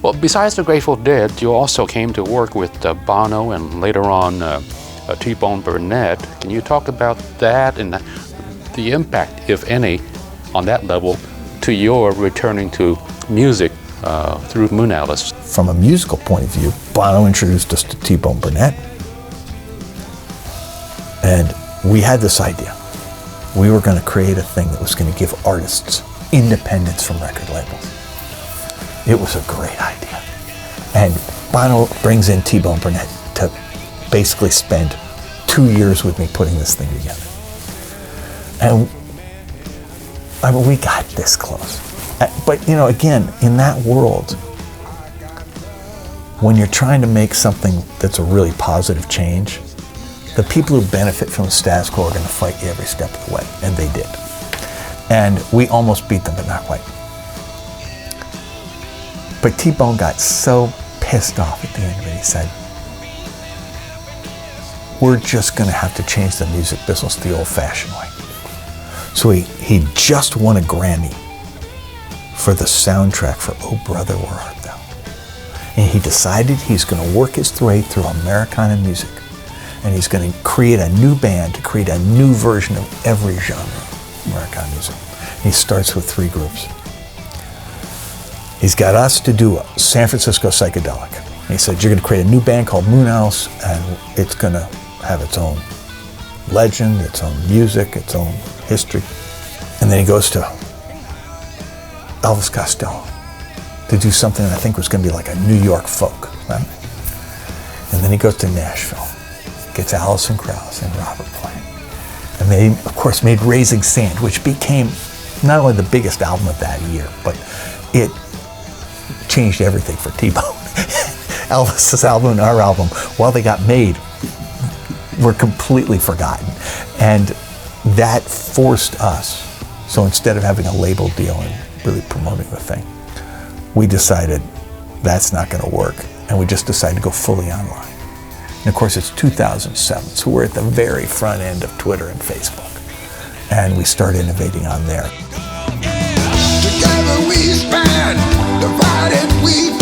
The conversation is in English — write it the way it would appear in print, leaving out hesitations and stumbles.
Well, besides the Grateful Dead, you also came to work with Bono and later on T-Bone Burnett. Can you talk about that and the impact, if any, on that level to your returning to music through Moonalice? From a musical point of view, Bono introduced us to T-Bone Burnett. And we had this idea. We were going to create a thing that was going to give artists independence from record labels. It was a great idea. And Bono brings in T-Bone Burnett to basically spend 2 years with me putting this thing together. And I mean, we got this close. But, you know, again, in that world, when you're trying to make something that's a really positive change, the people who benefit from the status quo are going to fight you every step of the way, and they did. And we almost beat them, but not quite. But T-Bone got so pissed off at the end of it, he said, we're just going to have to change the music business the old-fashioned way. So he just won a Grammy for the soundtrack for Oh Brother, Where Art Thou? And he decided he's going to work his way through Americana music, and he's going to create a new band to create a new version of every genre of Americana music. And he starts with 3 groups. He's got us to do a San Francisco psychedelic. And he said, you're going to create a new band called Moonalice, and it's going to have its own legend, its own music, its own history. And then he goes to Elvis Costello to do something that I think was going to be like a New York folk, right? And then he goes to Nashville, gets Alison Krauss and Robert Plant. And they, of course, made Raising Sand, which became not only the biggest album of that year, but it changed everything for T-Bone. Elvis's album and our album, while they got made, were completely forgotten. And that forced us, so instead of having a label deal and really promoting the thing, we decided that's not going to work. And we just decided to go fully online. And of course, it's 2007, so we're at the very front end of Twitter and Facebook. And we start innovating on there. Together we stand, divided we